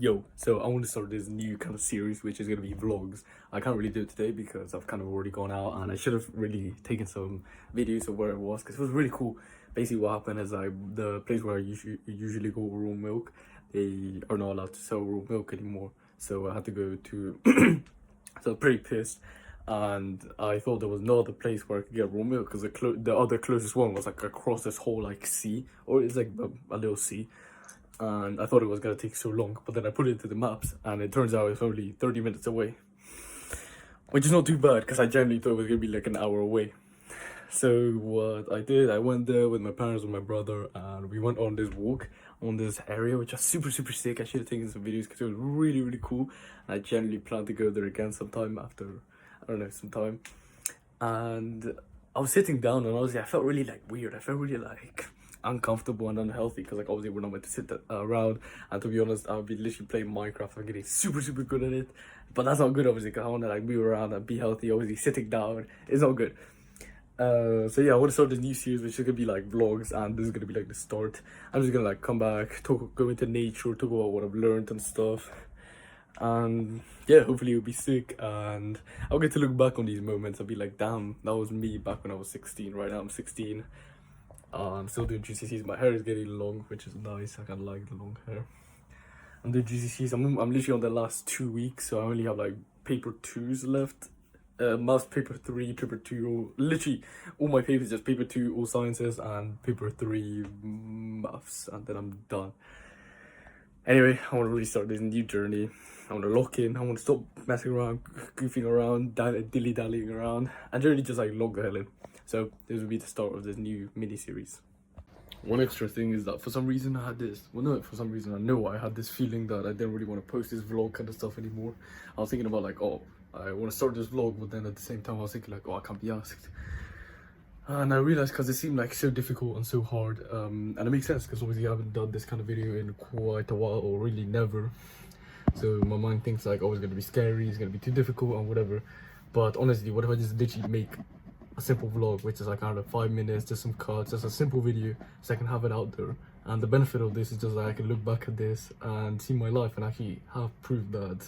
Yo, so I want to start this new kind of series, which is going to be vlogs. I can't really do it today because I've kind of already gone out, and I should have really taken some videos of where it was because it was really cool. Basically, what happened is the place where I usually go raw milk, they are not allowed to sell raw milk anymore. So I had to go to, so I'm pretty pissed. And I thought there was no other place where I could get raw milk because the other closest one was like across this whole like sea, or it's like a little sea, and I thought it was gonna take so long, but then I put it into the maps and it turns out it's only 30 minutes away, which is not too bad because I generally thought it was gonna be like an hour away. So what I did, I went there with my parents and my brother, and we went on this walk on this area, which was super sick. I should have taken some videos because it was really cool, and I generally plan to go there again sometime after, I don't know, some time. And I was sitting down, and honestly I felt really like weird. I felt really like uncomfortable and unhealthy because like obviously we're not meant to sit around, and to be honest I'll be literally playing Minecraft. I'm getting super good at it, but that's not good obviously because I want to like move around and be healthy. Obviously sitting down is not good. So yeah, I want to start this new series which is gonna be like vlogs, and this is gonna be like the start. I'm just gonna like come back, go into nature, talk about what I've learned and stuff, and yeah, hopefully it'll be sick, and I'll get to look back on these moments. I'll be like, damn, that was me back when I was 16. Right now I'm 16. I'm still doing GCSEs. My hair is getting long, which is nice. I kind of like the long hair. I'm doing GCSEs. I'm literally on the last 2 weeks, so I only have like paper 2s left. Maths paper 3, paper 2, literally all my papers just paper 2, all sciences, and paper 3 maths, and then I'm done. Anyway, I want to really start this new journey. I want to lock in. I want to stop messing around, goofing around, dilly-dallying around, and really just like lock the hell in. So this will be the start of this new mini-series. One extra thing is that for some reason I had this, well not for some reason, I know I had this feeling that I didn't really want to post this vlog kind of stuff anymore. I was thinking about like, oh, I want to start this vlog, but then at the same time I was thinking like, oh, I can't be asked. And I realized because it seemed like so difficult and so hard, and it makes sense because obviously I haven't done this kind of video in quite a while, or really never. So my mind thinks like, oh, it's going to be scary, it's going to be too difficult and whatever. But honestly, what if I just literally make a simple vlog, which is like, I don't know, 5 minutes, just some cuts, just a simple video, so I can have it out there. And the benefit of this is just that I can look back at this and see my life and actually have proof that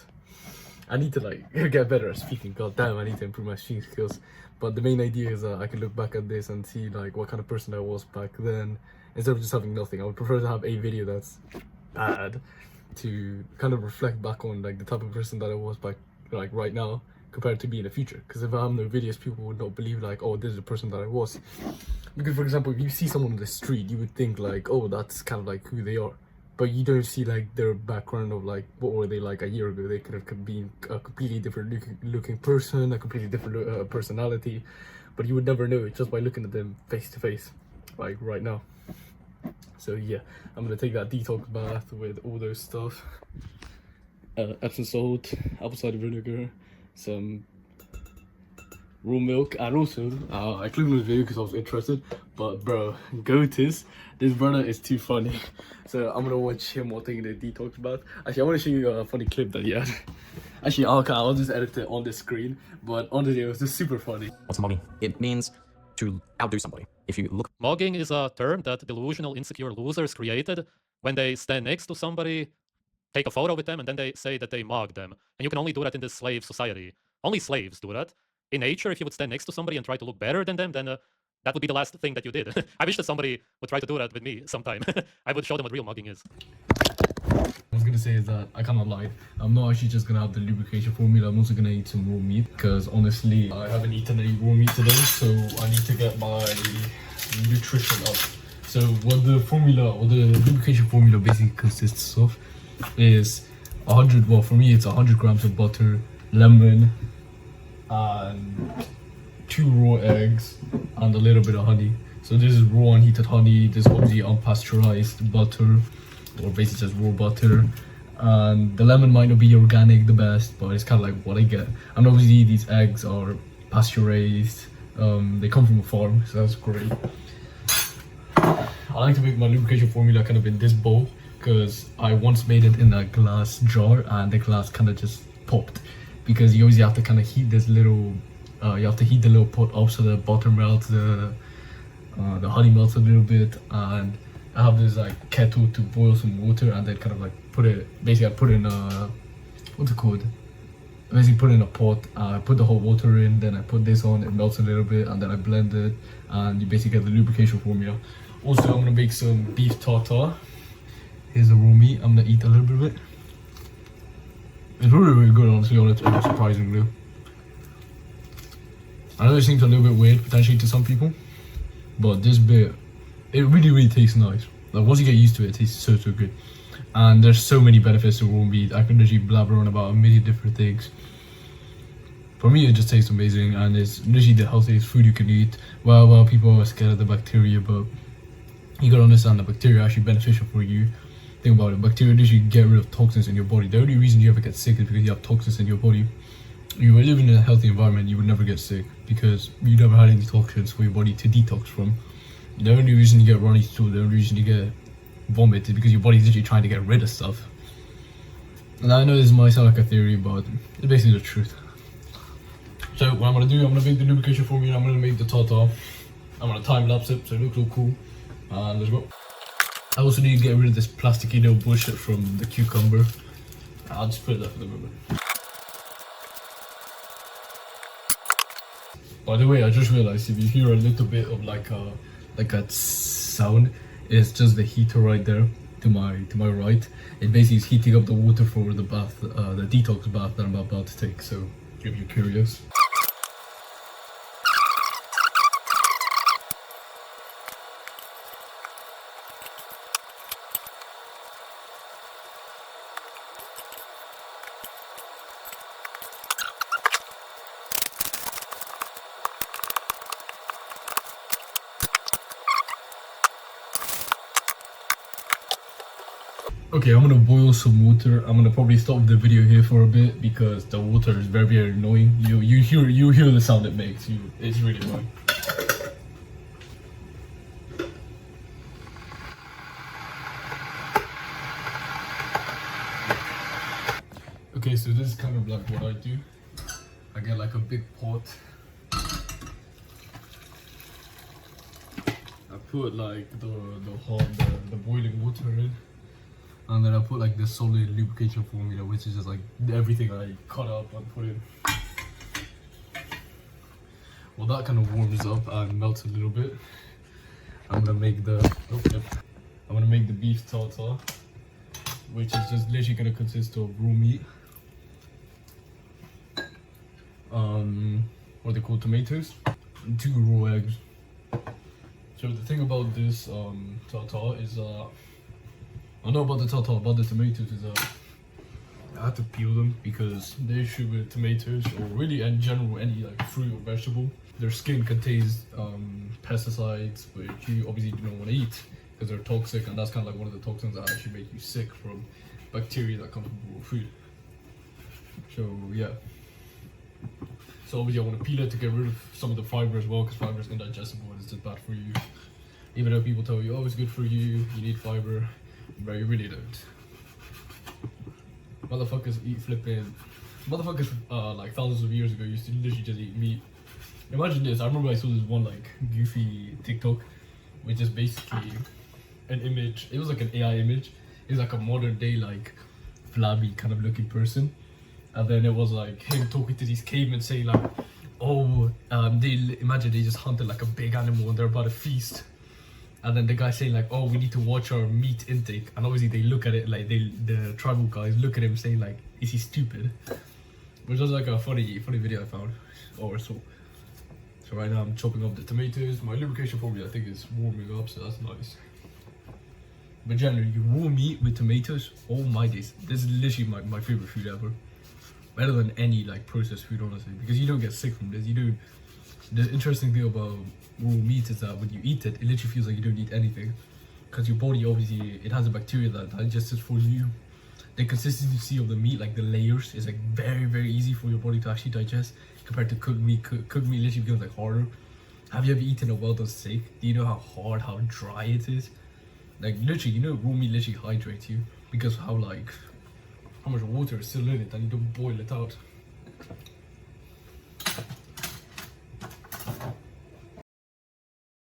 I need to like get better at speaking. God damn, I need to improve my speaking skills. But the main idea is that I can look back at this and see like what kind of person I was back then, instead of just having nothing. I would prefer to have a video that's bad to kind of reflect back on like the type of person that I was back like right now compared to be in the future. Because if I have no videos, people would not believe like, oh, this is the person that I was. Because for example, if you see someone on the street, you would think like, oh, that's kind of like who they are, but you don't see like their background of like what were they like a year ago. They could have been a completely different looking person, a completely different personality, but you would never know it just by looking at them face to face, like right now. So yeah, I'm gonna take that detox bath with all those stuff, Epsom salt, apple cider vinegar, some raw milk, and also I clicked on this video because I was interested, but bro, Goatis, this brother is too funny. So I'm gonna watch him while taking the detox bath. Actually, I want to show you a funny clip that he had. Actually, I'll just edit it on the screen, but on the video it was just super funny. What's mugging? It means to outdo somebody. If you look, Mugging is a term that delusional, insecure losers created when they stand next to somebody, take a photo with them, and then they say that they mugged them. And you can only do that in this slave society. Only slaves do that. In nature, if you would stand next to somebody and try to look better than them, then that would be the last thing that you did. I wish that somebody would try to do that with me sometime. I would show them what real mugging is. I was gonna say is that I kind of lied. I'm not actually just gonna have the lubrication formula. I'm also gonna eat some raw meat because honestly, I haven't eaten any raw meat today, so I need to get my nutrition up. So what the formula, or the lubrication formula basically consists of is 100, well for me it's 100 grams of butter, lemon, and 2 raw eggs, and a little bit of honey. So this is raw unheated honey, this is obviously unpasteurized butter, or basically just raw butter, and the lemon might not be organic the best, but it's kind of like what I get. And obviously these eggs are pasteurized, they come from a farm, so that's great. I like to make my lubrication formula kind of in this bowl because I once made it in a glass jar and the glass kind of just popped, because you always have to kind of heat this little, you have to heat the little pot up so the butter melts, the honey melts a little bit, and I have this like kettle to boil some water and then kind of like put it in a, what's it called? I basically put it in a pot. I put the hot water in, then I put this on. It melts a little bit, and then I blend it, and you basically get the lubrication formula. Also, I'm gonna make some beef tartare. Here's the raw meat. I'm gonna eat a little bit of it. It's really, really good, honestly, on its own, surprisingly. I know it seems a little bit weird, potentially, to some people, but this bit, it really, really tastes nice. Like, once you get used to it, it tastes so, so good. And there's so many benefits to raw meat. I can literally blabber on about a million different things. For me, it just tastes amazing, and it's literally the healthiest food you can eat. Well, people are scared of the bacteria, but you gotta understand the bacteria are actually beneficial for you. Think about it, bacteria literally get rid of toxins in your body. The only reason you ever get sick is because you have toxins in your body. You were living in a healthy environment, you would never get sick because you never had any toxins for your body to detox from. The only reason you get runny stool, the only reason you get vomit is because your body's literally trying to get rid of stuff. And I know this might sound like a theory, but it's basically the truth. So what I'm gonna do, I'm gonna make the lubrication formula, I'm gonna make the tartare. I'm gonna time lapse it so it looks all cool. And let's go. I also need to get rid of this plasticky little bullshit from the cucumber. I'll just put it there for the moment. By the way, I just realized if you hear a little bit of like a sound, it's just the heater right there to my right. It basically is heating up the water for the bath, the detox bath that I'm about to take. So if you're curious. Okay, I'm gonna boil some water. I'm gonna probably stop the video here for a bit because the water is very, very annoying. You hear the sound it makes. It's really annoying. Okay, so this is kind of like what I do. I get like a big pot. I put like the boiling water in. And then I put like the solid lubrication formula, which is just like everything I cut up and put in. Well, that kind of warms up and melts a little bit. I'm gonna make the beef tartare, which is just literally gonna consist of raw meat. What they call tomatoes, and 2 raw eggs. So the thing about this tartare is I know about the tartare, about the tomatoes is I have to peel them because the issue with tomatoes, or really in general any like fruit or vegetable, their skin contains pesticides which you obviously do not want to eat because they're toxic, and that's kind of like one of the toxins that actually make you sick from bacteria that come from raw food. So yeah. So obviously I want to peel it to get rid of some of the fiber as well, because fiber is indigestible and it's just bad for you. Even though people tell you, oh, it's good for you, you need fiber, but you really don't. Motherfuckers eat flipping. Motherfuckers like thousands of years ago used to literally just eat meat. Imagine this, I remember I saw this one like goofy TikTok, which is basically an image, it was like an AI image. It was like a modern day like flabby kind of looking person. And then it was like him talking to these cavemen saying like, oh, imagine they just hunted like a big animal and they're about to feast. And then the guy saying like, oh, we need to watch our meat intake. And obviously they look at it like, the tribal guys look at him saying like, is he stupid? Which was like a funny video I found, or so. So right now I'm chopping up the tomatoes. My lubrication formula I think is warming up, so that's nice. But generally, raw meat with tomatoes, oh my days. This is literally my favorite food ever. Better than any like processed food, honestly, because you don't get sick from this. You don't. The interesting thing about raw meat is that when you eat it, it literally feels like you don't eat anything, because your body obviously it has a bacteria that digests it for you. The consistency of the meat, like the layers, is like very easy for your body to actually digest compared to cooked meat. Cooked meat literally becomes like harder. Have you ever eaten a well done steak? Do you know how hard, how dry it is? Like literally, you know, raw meat literally hydrates you because how much water is still in it, and you don't boil it out.